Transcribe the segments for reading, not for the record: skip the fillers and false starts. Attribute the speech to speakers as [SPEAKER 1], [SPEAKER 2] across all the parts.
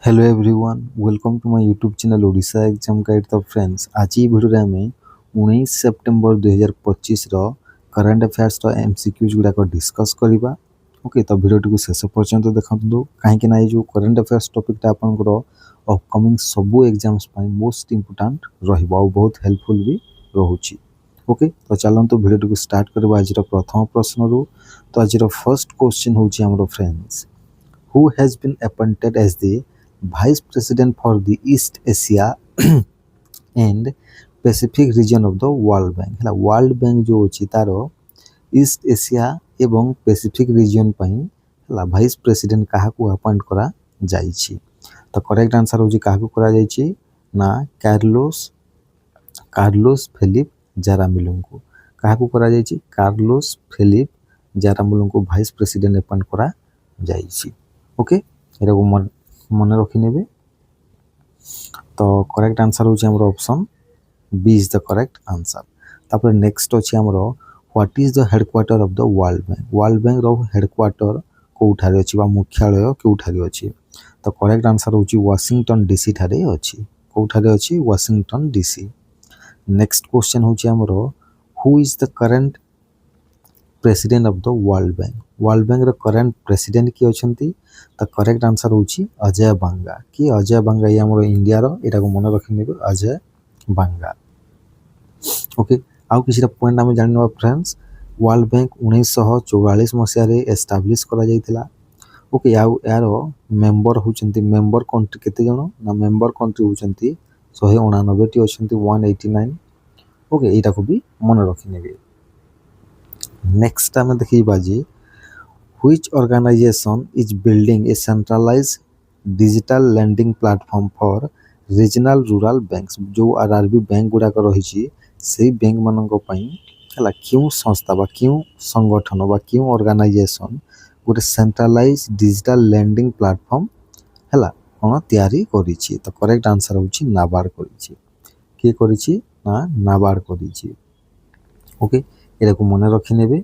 [SPEAKER 1] Hello everyone welcome to my YouTube channel Odisha exam guide. तो friends आज ये video में 19 सेप्टेम्बर 2025 करंट अफेयर्स एमसीक्यूज गुड़ाक डिस्कस करवा। ओके तो वीडियो शेष पर्यंत देखते कहीं जो करंट अफेयर्स टॉपिकटा आपंकर अपकमिंग सबू एग्जाम्स मोस्ट इंपोर्टाट बहुत हेल्पफुल भी रोचे। ओके तो चलते वीडियो स्टार्ट करवा आज प्रथम प्रश्न रू। तो आज फर्स्ट क्वेश्चन हूँ friends who has been appointed as the Vice President for the East Asia and Pacific region of the World Bank। है वर्ल्ड बैंक जो अच्छी तार ईस्ट एशिया एवं पैसिफिक रीजन है भाइस प्रेसिडेंट क्या अपॉइंट करा जाइछि। तो करेक्ट आंसर हूँ क्या करा जाइछि ना कार्लोस कार्लोस फिलिप जारामिलो को क्या करा जाइछि कार्लोस फिलिप जारामिलो को भाइस प्रेसिडेंट अपॉइंट करा जाइछि। ओके ये मन रखिने। तो करेक्ट आंसर हूँ option B is the correct answer. तापर नेक्स्ट अच्छे आमर what is the headquarter of the World Bank रो हेडक्वार्टर कौठारे अच्छी मुख्यालय कौठारे अच्छी। तो करेक्ट आंसर हूँ वाशिंगटन डीसी ठारे अच्छी कौठारे अच्छी वाशिंगटन डीसी। नेक्स्ट क्वेश्चन हूँ आमर who is the current president of the World Bank रो करेंट प्रेसिडेंट किए अछंती। तो करेक्ट आंसर हूँ अजय बांगा कि अजय बांगा ये आम इंडिया यहाँ मन रखिने अजय बांगा। ओके आउ किसी पॉइंट आम जान फ्रेंड्स वर्ल्ड बैंक 1944 मसीह एस्टाब्लीश करा जाइतिला। ओके यार मेंबर होचंती मेंबर कंट्री केते जण ना मेंबर कंट्री होचंती 189 टी अछंती 189। ओके एटा को भी मन रखिने। नेक्स्ट आम देखिबा जे which organization is building a centralized digital lending platform for regional rural banks। जो आरआरबी बैंक गुड़ाक रही से बैंक मानक है क्यों संस्था बा क्यों संगठन बा क्यों ऑर्गेनाइजेशन गोटे सेंट्रलाइज डिजिटल लेंडिंग प्लेटफॉर्म है कौन तैयारी करिछि। तो करेक्ट आंसर हूँ नाबार्ड करिछि किए करिछि ना नाबार्ड करिछि। ओके ये मन रखिने।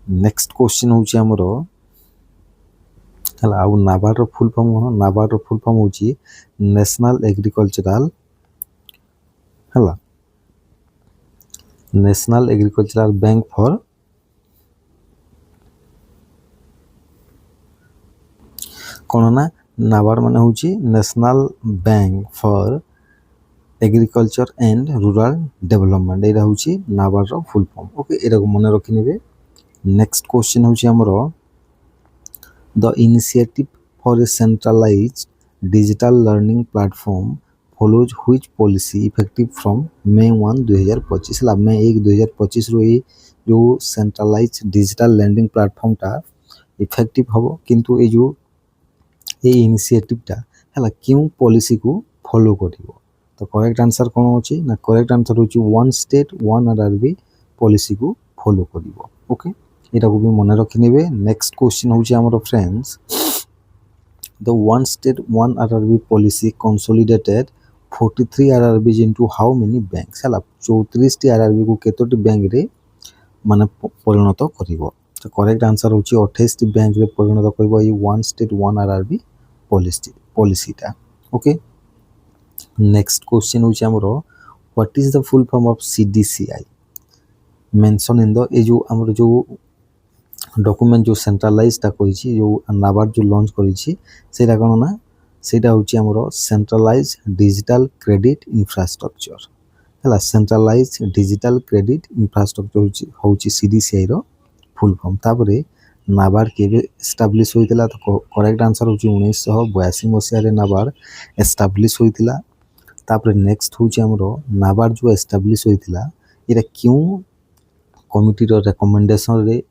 [SPEAKER 1] नेक्स्ट क्वेश्चन हूँ आमर है नाबार्ड फुल फॉर्म कौन नाबार्ड फुल फॉर्म हूँ नेशनल एग्रीकल्चरल है नेशनल एग्रीकल्चरल बैंक फॉर कौन ना नाबार्ड मान हूँ national bank for agriculture and rural development यहाँ हूँ नाबार्ड फुल फॉर्म। ओके ये मन रखिने। नेक्स्ट क्वेश्चन हूँ आमर the initiative for a centralised digital learning platform follows which policy effective from May 1, 2025 है May 1, 2025 रो जो सेंट्रलाइज डिजिटल लैंडिंग प्लेटफॉर्मटा इफेक्टिव हम किंतु ये जो ये इनिशिएटिवटा है क्यों पॉलिसी को फॉलो करिवो। तो करेक्ट आंसर कौन अच्छी ना करेक्ट आंसर हूँ one state one RRB policy को फॉलो करिवो। ओके यहाँ भी मन रखिने। नेक्स्ट क्वेश्चन हूँ आमर friends the one state one RRB policy consolidated 43 RRB into how many banks है 34 टी आरआरबी को केतोटी बैंक रे माने परिणत करिवो। तो करेक्ट आंसर हूँ 28 टी बैंक रे परिणत करिवो ये वन स्टेट वन आरआरबी पॉलिसीटा। ओके नेक्स्ट क्वेश्चन हूँ आमर what is the full form of CDCI mention in the ये जो आमर जो डॉक्यूमेंट जो सेंट्रलाइजटा कही जो नाबार्ड जो लॉन्च करा कौन ना सेटा हूँ आमर सेंट्रलाइज डिजिटल क्रेडिट इंफ्रास्ट्रक्चर है सेंट्रलाइज डिजिटल क्रेडिट इंफ्रास्ट्रक्चर हूँ सीडीसीआई रो फुल फॉर्म। तापर नाबार्ड के एस्टाब्लीश होता। तो करेक्ट आंसर हूँ 1982 मसीह नाबार्ड एस्टाब्लीश होता। तापर नेक्स्ट हूँ आमर नाबार्ड जो एस्टाब्लीश होता ये क्यों कमिटी रेकमेंडेशन रे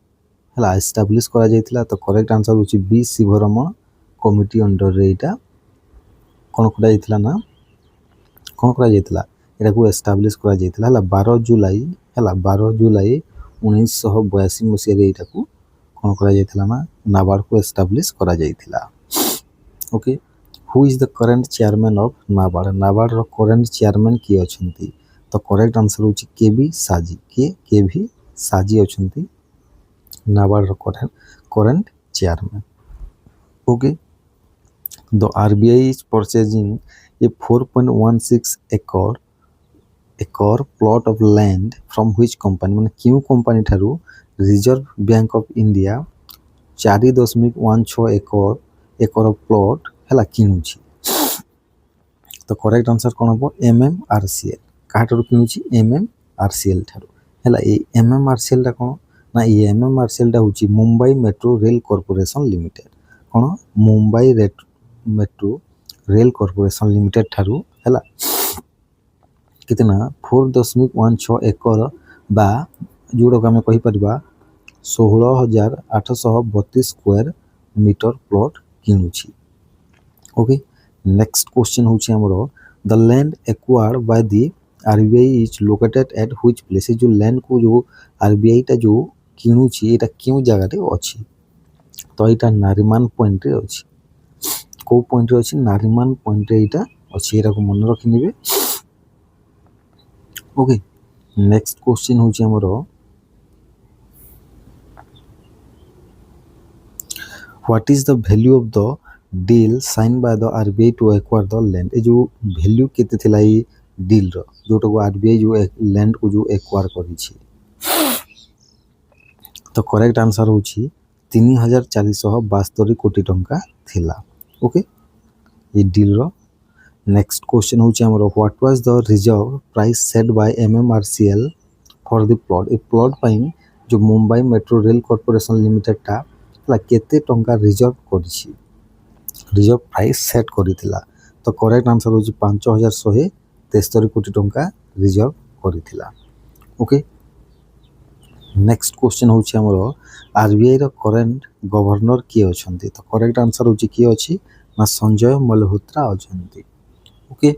[SPEAKER 1] है एस्टाब्लीश करा जाइतिला। तो करेक्ट आंसर हूँ बी शिवरमण कमिटी अंडर रे यहाँ कौन करा ना कौन करा यहाँ को एस्टाब्लीश करा जाइतिला 12 जुलाई है 12 जुलाई 1982 मसीह यहाँ को कौन करा ना नाबार्ड को एस्टाब्लीश करा जाइतिला। Okay who is the current chairman of NABARD रो करेंट चेयरमैन किए अछंती। तो करेक्ट आंसर हूँ के भी साजी के भी साजी अछंती NABARD current chairman. Okay The RBI is purchasing a 4.16 acre plot of land from which company ମାନେ କେଉଁ କମ୍ପାନୀ ଠାରୁ reserve bank of India 4.16 acre plot ହେଲା କିଣୁଛି। ତ କରେକ୍ଟ ଆନ୍ସର କ'ଣ ହେବ MMRCL। କାହାଠାରୁ କିଣୁଛି MMRCL ଠାରୁ ହେଲା। ଏଇ MMRCLଟା କ'ଣ ନା ଏଇ MMRCLଟା ହେଉଛି Mumbai Metro Rail Corporation Limited. କ'ଣ Mumbai Metro Rail Corporation Limited ଠାରୁ ହେଲା କେତେ ନା 4.16 ଏକର ବା ଯେଉଁଟାକୁ ଆମେ କହିପାରିବା 16,832 ସ୍କୋୟାର ମିଟର ପ୍ଲଟ୍ କିଣୁଛି। ଓକେ ନେକ୍ସଟ କ୍ୱେଶ୍ଚିନ୍ ହେଉଛି ଆମର the land acquired by the RBI is located at which place. ଏ ଯେଉଁ ଲ୍ୟାଣ୍ଡକୁ ଯେଉଁ RBIଟା ଯେଉଁ କିଣୁଛି ଏଇଟା କେଉଁ ଜାଗାରେ ଅଛି? ତ ଏଇଟା ନାରିମାନ ପଏଣ୍ଟରେ ଅଛି। କେଉଁ ପଏଣ୍ଟରେ ଅଛି? ନାରିମାନ ପଏଣ୍ଟରେ ଏଇଟା ଅଛି। ଏଇଟାକୁ ମନେ ରଖିନେବେ। ଓକେ ନେକ୍ସଟ କ୍ୱେଶ୍ଚିନ୍ ହେଉଛି ଆମର What is the value of the deal signed by the RBI to acquire the land? ए जो value केते थिला ई deal रो जोटा को RBI जो land को जो acquire करिछि। तो करेक्ट आंसर होछि 3,472 कोटी टंका थिला। ओके ये डील रो नेक्स्ट क्वेश्चन होछि हमरो what was the reserve price set by MMRCL for the plot. ए प्लॉट पई जो Mumbai Metro Rail Corporation Limited टा ला केते टंका रिजर्व करिछि रिजर्व प्राइस सेट करिथिला। तो करेक्ट आंसर होछि 5,173 कोटी टंका रिजर्व करिथिला। ओके नेक्स्ट क्वेश्चन होछि हमरो RBI रो करंट गवर्नर किए अछंती। तो करेक्ट आंसर होछि किए अछि ना संजय मल्होत्रा अछंती। ओके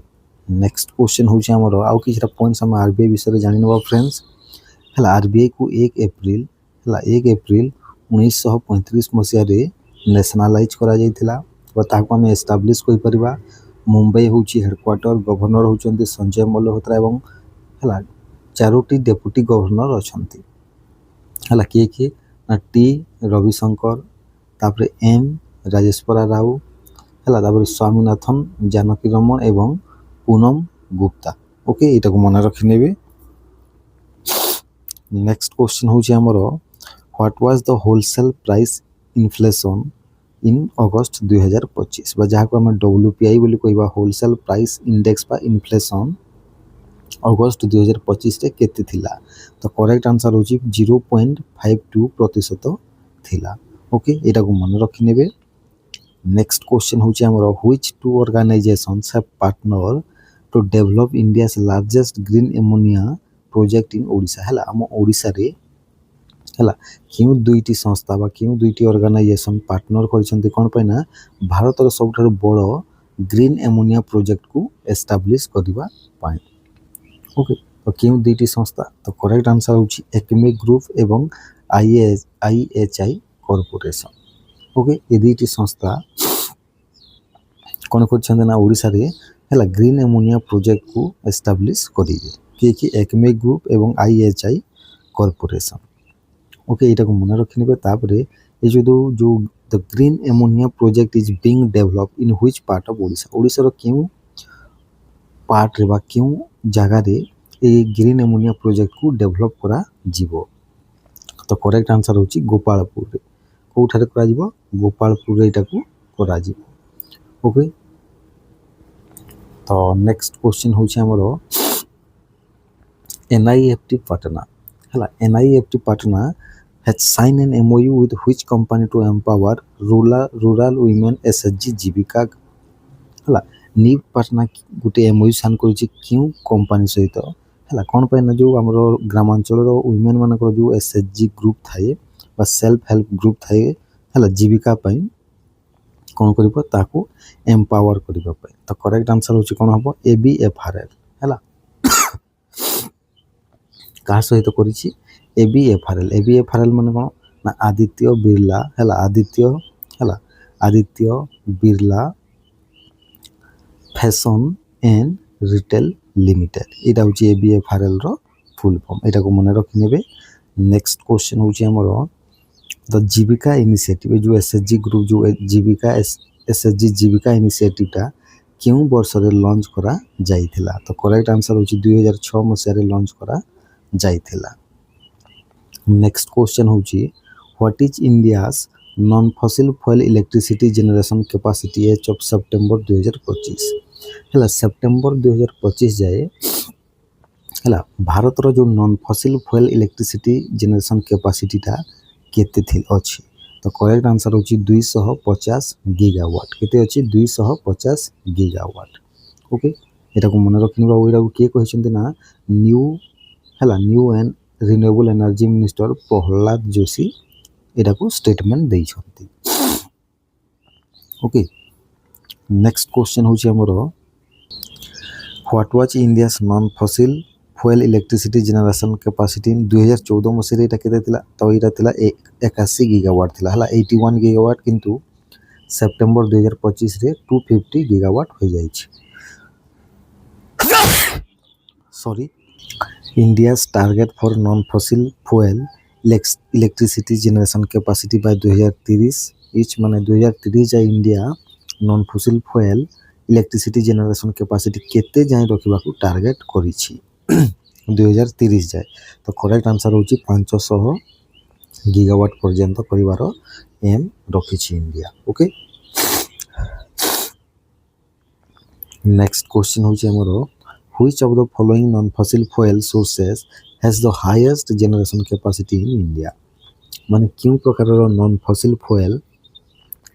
[SPEAKER 1] नेक्स्ट क्वेश्चन होछि हमरो आउ किछरा पॉइंट्स हम RBI विषय जानि नबा फ्रेंड्स हला। RBI को 1 अप्रैल 1935 मसिया रे नेशनलाइज करा जाइथिला और ताको हम एस्टाब्लिश कोइ परिबा। मुंबई होछि हेडक्वार्टर गवर्नर होचंती संजय मल्होत्रा एवं हला चारोटी डेप्यूटी गवर्नर अछंती हला किए ना टी रविशंकर तापर M राजेश्वरा राव हला तापर स्वामीनाथन जानकी रमन एवं पूनम गुप्ता। ओके एटा को मन रखि नेबे। नेक्स्ट क्वेश्चन होछि हमरो what was the wholesale price inflation in August 2025 बा जहा को हम WPI बोली कहबा होलसेल प्राइस इंडेक्स बा इन्फ्लेशन अगस्त 2025 रे केते थिला। तो करेक्ट आंसर होछि 0.52% थिला। ओके एटा को मन रखि नेबे। नेक्स्ट क्वेश्चन होछि हमरो which two organizations have partner to develop India's largest green ammonia project in Odisha हला। हम ओडिशा रे हला क्यों दुईटी संस्था बा क्यों दुईटी ऑर्गेनाइजेशन पार्टनर करिसंती कोन पे ना भारत रो सबठार बड़ ग्रीन एमोनिया प्रोजेक्ट को एस्टाब्लिश करिबा पाए। ओके तो क्यों दुईटी संस्था? तो करेक्ट आंसर होछि एक्मे ग्रुप एवं IHI कॉर्पोरेशन। ओके ये दुईटी संस्था कोन करछन ना ओडिशा रे हला ग्रीन एमोनिया प्रोजेक्ट को एस्टाब्लिश करिवे कि एक्मे ग्रुप एवं IHI कॉर्पोरेशन। ओके एटा को मन रखि नेबे। तापरे ए जो the green ammonia project is being developed in which part of Odisha. Odisha रो क्यों पार्ट रे बा क्यों जगह रे ए ग्रीन एमोनिया प्रोजेक्ट को डेवलप करा जीवो। तो करेक्ट आंसर होछि गोपालपुर रे। कोठारे करा जीवो? गोपालपुर रे एटा को करा जीवो। ओके तो नेक्स्ट क्वेश्चन होछि हमरो NIFT Patna हला। NIFT Patna has signed an MOU with which company to empower rural women SHG जीविका हला। नीव पाटना गुटे MOU साइन करिछि क्यों कंपनी सहित हला कोन पे ना जो हमरो ग्रामांचल रो वुमेन मानकर जो SHG ग्रुप थाए बा सेल्फ हेल्प ग्रुप थाए हला जीविका पई कोन करिवो ताको एम्पावर करिवो पई। तो करेक्ट आंसर होछि कोन हबो ABFRL हला। का सहित करिछि ABFRL माने कोन ना आदित्य बिरला हला Aditya Birla fashion and retail limited एटा होछि ABFRL रो फुल फॉर्म। एटा को मन रखि नेबे। नेक्स्ट क्वेश्चन होछि हमरो द जीविका इनिशिएटिव जो SHG ग्रुप जो जीविका एसएचजी जीविका इनिशिएटिवटा केउं वर्षरे लॉन्च करा जाइथिला तो करेक्ट आंसर होची 2006 मसियारे लॉन्च करा जाइथिला। नेक्स्ट क्वेश्चन होची what is India's non fossil fuel electricity generation capacity as of September 2025 हला सेप्टेम्बर 2025 जाए हला भारतर जो non fossil fuel electricity generation कैपेसिटीटा केते थिल अछि तो करेक्ट आंसर होची 250 गीगावाट केते अछि 250 गीगावाट। ओके एटा को मन रखनिबा ओइरा को के कहिसंते ना new and renewable energy minister Prahlad Joshi एटा को स्टेटमेंट देई छथि। ओके नेक्स्ट क्वेश्चन होची हमरो what was India's non fossil fuel electricity generation capacity in 2014 मसिया एटा केते थिला तो एटा थिला 81 गीगावाट थिला हला 81 गीगावाट किंतु सेप्टेम्बर 2025 रे 250 गीगावाट हो जाई छी। Sorry India's target for non-fossil fuel electricity generation capacity by 2030 each माने 2030 जाए India non fossil fuel electricity generation capacity केते जाए रखिबा को टारगेट करी छी 2030 जाए तो करेक्ट आंसर होची 500 गीगावाट पर्यंत करिवार एम रखी छी इंडिया। ओके नेक्स्ट क्वेश्चन होची हमरो which of the following non-fossil fuel sources has the highest generation capacity in India माने क्यों प्रकार नॉन फॉसिल फ्यूल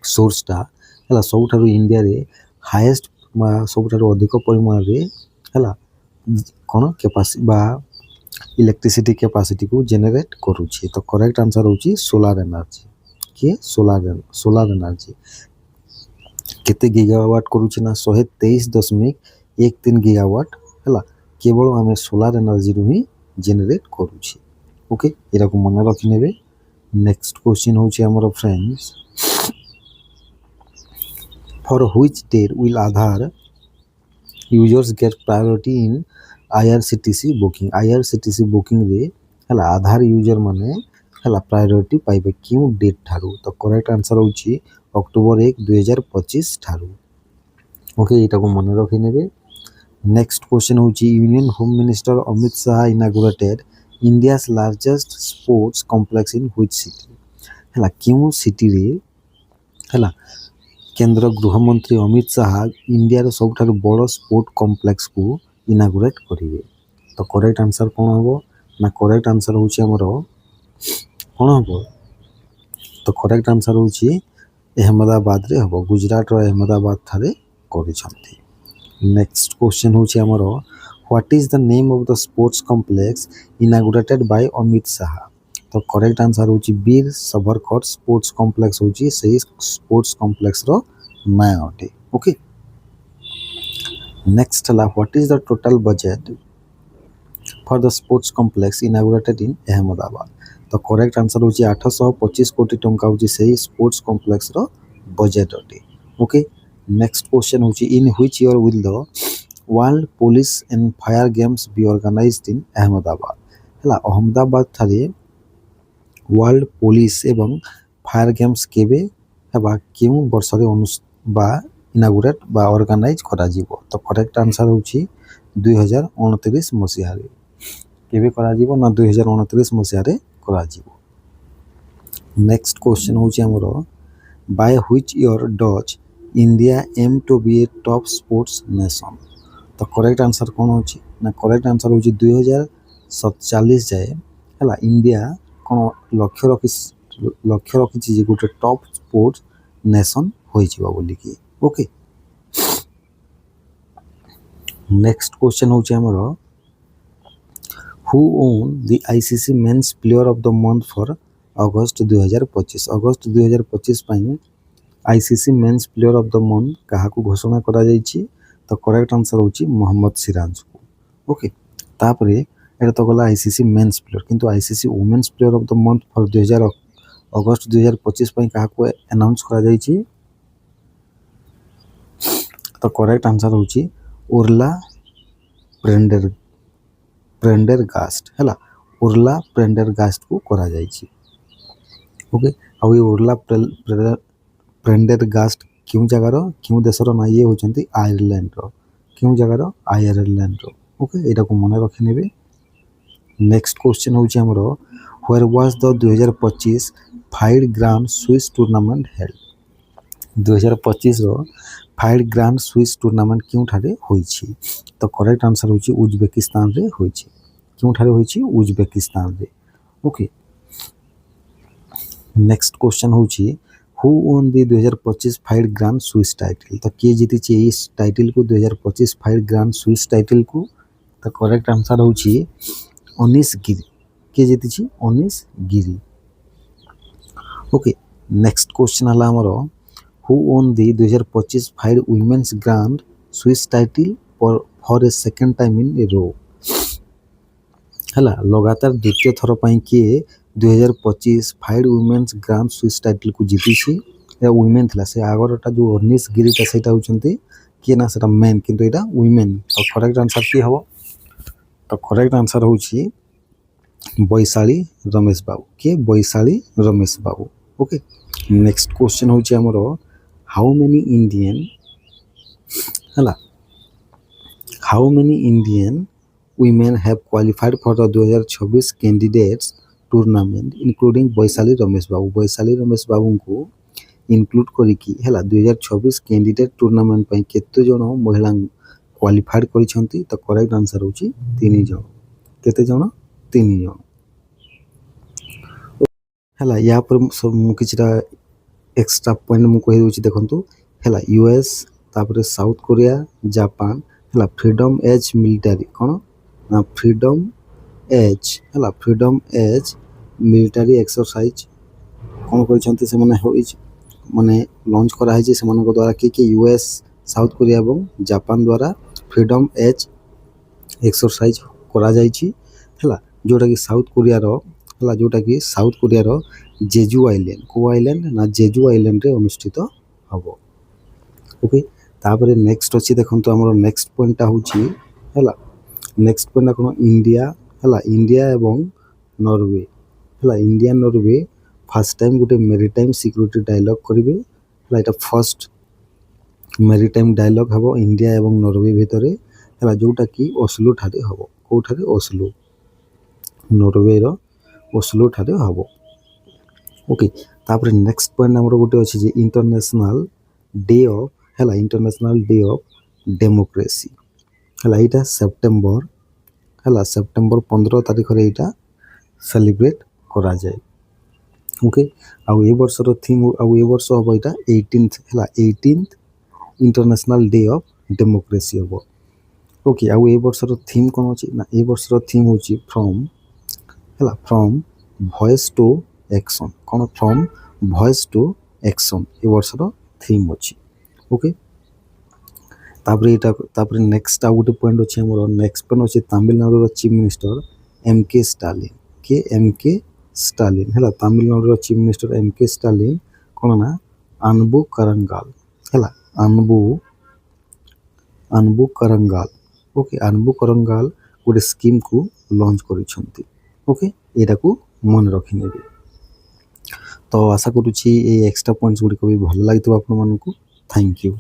[SPEAKER 1] सोर्स टा हला सबठारु इंडिया रे हाईएस्ट सबठारु अधिक परिमाण रे हला कोन कैपेसिटी बा इलेक्ट्रिसिटी कैपेसिटी को जनरेट करूची तो करेक्ट आंसर होची सोलर एनर्जी के सोलर एनर्जी केते गीगावाट करूची ना 123.13 गीगावाट हला केवल आमे सोलर एनर्जी रु ही जनरेट करूची। ओके एरा को मन रखि नेबे। नेक्स्ट क्वेश्चन होची हमर friends for which date will Aadhaar users get priority in IRCTC booking रे हला आधार यूजर माने हला प्रायोरिटी पाइबे क्यों डेट थारू तो करेक्ट आंसर होची अक्टोबर 1 2025 थारू। ओके एटा को मन रखि नेबे। नेक्स्ट क्वेश्चन होची union home minister Amit Shah inaugurated India's largest sports complex in which city हला क्यों सिटी रे हला केंद्र गृह मंत्री अमित शाह इंडिया रो सबठारु बड़ स्पोर्ट कॉम्प्लेक्स को इनागुरेट करिवे तो करेक्ट आंसर कोन होबो ना करेक्ट आंसर होची हमरो कोन होबो तो करेक्ट आंसर होची अहमदाबाद रे होबो गुजरात रो अहमदाबाद थारे करिसंती। नेक्स्ट क्वेश्चन होची हमरो what is the name of the sports complex inaugurated by Amit Shah तो करेक्ट आंसर होची वीर सावरकर स्पोर्ट्स कॉम्प्लेक्स होची सही स्पोर्ट्स कॉम्प्लेक्स रो नाम अटे। ओके नेक्स्ट ला what is the total budget for the sports complex inaugurated in Ahmedabad तो करेक्ट आंसर होची 825 कोटी टंका होची सही स्पोर्ट्स कॉम्प्लेक्स रो बजट अटे। ओके नेक्स्ट क्वेश्चन होची in which year will the world police and fire games be organised in Ahmedabad हला अहमदाबाद थारे वर्ल्ड पुलिस एवं फायर गेम्स केबे हेबा केउ वर्षरे बा इनागुरेट बा ऑर्गेनाइज करा जीवो तो करेक्ट आंसर होची 2029 मसिया रे केबे करा जीवो ना 2029 मसिया रे करा जीवो। नेक्स्ट क्वेश्चन होची हमरो by which year does India aim to be a top sports nation तो करेक्ट आंसर कोन होची ना करेक्ट आंसर होची 2047 जाए हला इंडिया कोन लक्ष्य रखी जे गोटे टॉप स्पोर्ट्स नेशन होई जिवो बोली की। ओके नेक्स्ट क्वेश्चन होची हमरो who won the ICC men's player of the month for August 2025 अगस्त 2025 पई ICC men's player of the month कहा को घोषणा करा जाईची तो करेक्ट आंसर होची मोहम्मद सिराज को। ओके तापरे एटा तो गला आईसीसी मेंस प्लेयर किंतु ICC women's player of the month for 2000 August 2025 पई कहा को अनाउंस करा जाईची तो करेक्ट आंसर होची उर्ला प्रेंडरगास्ट हला उर्ला प्रेंडरगास्ट को करा जाईची। ओके आ उर्ला प्रेंडरगास्ट କେଉଁ ଜାଗାର କେଉଁ ଦେଶର ନା ଇଏ ହେଉଛନ୍ତି ଆୟାରଲ୍ୟାଣ୍ଡର, କେଉଁ ଜାଗାର ଆୟାରଲ୍ୟାଣ୍ଡର। ଓକେ, ଏଇଟାକୁ ମନେ ରଖିନେବେ। ନେକ୍ସଟ କ୍ୱେଶ୍ଚିନ୍ ହେଉଛି ଆମର where was the 2025 FIDE Grand Swiss tournament held. 2025ର ଫାଇଡ୍ ଗ୍ରାଣ୍ଡ ସୁଇସ୍ ଟୁର୍ଣ୍ଣାମେଣ୍ଟ କେଉଁଠାରେ ହୋଇଛି? ତ କରେକ୍ଟ ଆନ୍ସର ହେଉଛି ଉଜବେକିସ୍ତାନରେ ହୋଇଛି। କେଉଁଠାରେ ହୋଇଛି? ଉଜବେକିସ୍ତାନରେ। ଓକେ, ନେକ୍ସଟ କ୍ୱେଶ୍ଚନ୍ ହେଉଛି who won the 2025 FIDE Grand Swiss title. ତ କିଏ ଜିତିଛି ଏଇ ଟାଇଟଲ୍କୁ, 2025 ଫାଇଡ୍ ଗ୍ରାଣ୍ଡ ସୁଇସ୍ ଟାଇଟଲ୍କୁ? ତ କରେକ୍ଟ ଆନ୍ସର ହେଉଛି ଅନିଶ ଗିରି। କିଏ ଜିତିଛି? Anish Giri. Okay, next question ହେଲା ଆମର who won the 2025 FIDE women's Grand Swiss title for a second time in a row. ହେଲା, ଲଗାତାର ଦ୍ୱିତୀୟ ଥର ପାଇଁ କିଏ 2025 ଫାଇଡ୍ ୱିମେନ୍ସ ଗ୍ରାଣ୍ଡ ସୁଇସ୍ ଟାଇଟଲ୍କୁ ଜିତିଛି? ଏହା ୱିମେନ୍ ଥିଲା, ସେ ଆଗରଟା ଯେଉଁ ଅନିଶ ଗିରିଟା ସେଇଟା ହେଉଛନ୍ତି କିଏ ନା ସେଇଟା ମେନ୍, କିନ୍ତୁ ଏଇଟା ୱିମେନ୍। ତ କରେକ୍ଟ ଆନ୍ସର କିଏ ହେବ? ତ କରେକ୍ଟ ଆନ୍ସର ହେଉଛି ବୈଶାଳୀ ରମେଶ ବାବୁ। କିଏ? Vaishali Ramesh Babu. Okay, next question ହେଉଛି ଆମର ହାଉ ମେନି ଇଣ୍ଡିଆନ୍, ହେଲା, how many Indian women have qualified for the 2026 candidates tournament including Vaishali Ramesh Babu. Vaishali Ramesh ବାବୁଙ୍କୁ ଇନକ୍ଲୁଡ୍ କରିକି ହେଲା 2026 କ୍ୟାଣ୍ଡିଡେଟ୍ ଟୁର୍ଣ୍ଣାମେଣ୍ଟ ପାଇଁ କେତେ ଜଣ ମହିଳା କ୍ୱାଲିଫାଏଡ୍ କରିଛନ୍ତି? ତ କରେକ୍ଟ ଆନ୍ସର ହେଉଛି 3 ଜଣ। କେତେ ଜଣ? 3 ଜଣ। ହେଲା, ୟା ପରେ ମୁଁ କିଛିଟା ଏକ୍ସଟ୍ରା ପଏଣ୍ଟ ମୁଁ କହିଦେଉଛି ଦେଖନ୍ତୁ। ହେଲା, US, ତାପରେ ସାଉଥ କୋରିଆ, ଜାପାନ, ହେଲା ଫ୍ରିଡମ୍ ଏଜ୍ ମିଲିଟାରୀ, କ'ଣ ନା ଫ୍ରିଡମ୍ ଏଜ୍, ହେଲା ଫ୍ରିଡମ୍ ଏଜ୍ ମିଲିଟାରୀ ଏକ୍ସରସାଇଜ୍ କ'ଣ କରିଛନ୍ତି ସେମାନେ ହୋଇଛି, ମାନେ ଲଞ୍ଚ କରାହେଇଛି ସେମାନଙ୍କ ଦ୍ୱାରା। କିଏ? US, ସାଉଥ କୋରିଆ ଏବଂ ଜାପାନ ଦ୍ୱାରା ଫ୍ରିଡମ୍ ଏଜ୍ ଏକ୍ସରସାଇଜ୍ କରାଯାଇଛି। ହେଲା, ଯେଉଁଟାକି ସାଉଥ କୋରିଆର, ହେଲା ଯେଉଁଟାକି ସାଉଥ କୋରିଆର ଜେଜୁ ଆଇଲ୍ୟାଣ୍ଡ, କେଉଁ ଆଇଲ୍ୟାଣ୍ଡ ନା ଜେଜୁ ଆଇଲ୍ୟାଣ୍ଡରେ ଅନୁଷ୍ଠିତ ହେବ। ଓକେ, ତାପରେ ନେକ୍ସଟ ଅଛି ଦେଖନ୍ତୁ ଆମର ନେକ୍ସଟ ପଏଣ୍ଟଟା ହେଉଛି, ହେଲା ନେକ୍ସଟ ପଏଣ୍ଟଟା କ'ଣ? ଇଣ୍ଡିଆ, ହେଲା ଇଣ୍ଡିଆ ଏବଂ ନରୱେ, ହେଲା ଇଣ୍ଡିଆ ନରୱେ ଫାର୍ଷ୍ଟ ଟାଇମ୍ ଗୋଟେ ମେରିଟାଇମ୍ ସିକ୍ୟୁରିଟି ଡାଇଲଗ୍ କରିବେ। ହେଲା, ଏଇଟା ଫାର୍ଷ୍ଟ ମେରିଟାଇମ୍ ଡାଇଲଗ୍ ହେବ ଇଣ୍ଡିଆ ଏବଂ ନରୱେ ଭିତରେ, ହେଲା ଯେଉଁଟାକି ଓସ୍ଲୋ ଠାରେ ହେବ। କେଉଁଠାରେ? ଓସ୍ଲୋ, ନରୱେର ଓସ୍ଲୋ ଠାରେ ହେବ। ଓକେ, ତାପରେ ନେକ୍ସଟ ପଏଣ୍ଟ ଆମର ଗୋଟେ ଅଛି ଯେ ଇଣ୍ଟରନ୍ୟାସନାଲ୍ ଡେ ଅଫ୍, ହେଲା ଇଣ୍ଟରନ୍ୟାସନାଲ୍ ଡେ ଅଫ୍ ଡେମୋକ୍ରେସି। ହେଲା, ଏଇଟା ସେପ୍ଟେମ୍ବର, ହେଲା ସେପ୍ଟେମ୍ବର 15 ତାରିଖରେ ଏଇଟା ସେଲିବ୍ରେଟ୍ କରାଯାଏ। ଓକେ, ଆଉ ଏ ବର୍ଷର ଥିମ୍, ଆଉ ଏ ବର୍ଷ ହେବ ଏଇଟା 18th, ହେଲା 18th international day of democracy ହେବ। ଓକେ, ଆଉ ଏ ବର୍ଷର ଥିମ୍ କ'ଣ ଅଛି ନା ଏ ବର୍ଷର ଥିମ୍ ହେଉଛି ଫ୍ରମ୍, ହେଲା ଫ୍ରମ୍ ଭଏସ୍ ଟୁ ଆକ୍ସନ୍। କ'ଣ? ଫ୍ରମ୍ ଭଏସ୍ ଟୁ ଆକ୍ସନ୍ ଏ ବର୍ଷର ଥିମ୍ ଅଛି। ଓକେ, ତାପରେ ଏଇଟା, ତାପରେ ନେକ୍ସଟ ଆଉ ଗୋଟେ ପଏଣ୍ଟ ଅଛି ଆମର। ନେକ୍ସଟ ପଏଣ୍ଟ ଅଛି ତାମିଲନାଡୁର ଚିଫ୍ ମିନିଷ୍ଟର MK ଷ୍ଟାଲିନ୍। କିଏ? MK ଷ୍ଟାଲିନ୍, ହେଲା ତାମିଲନାଡୁର ଚିଫ୍ ମିନିଷ୍ଟର MK ଷ୍ଟାଲିନ୍ କ'ଣ ନା ଆନବୁ କରଙ୍ଗାଲ, ହେଲା ଆନବୁ କରଙ୍ଗାଲ। ଓକେ, ଆନବୁ କରଙ୍ଗାଲ ଗୋଟେ ସ୍କିମ୍କୁ ଲଞ୍ଚ କରିଛନ୍ତି। ଓକେ, ଏଇଟାକୁ ମନେ ରଖିନେବେ। ତ ଆଶା କରୁଛି ଏଇ ଏକ୍ସଟ୍ରା ପଏଣ୍ଟସ୍ ଗୁଡ଼ିକ ବି ଭଲ ଲାଗିଥିବ ଆପଣମାନଙ୍କୁ। Thank you.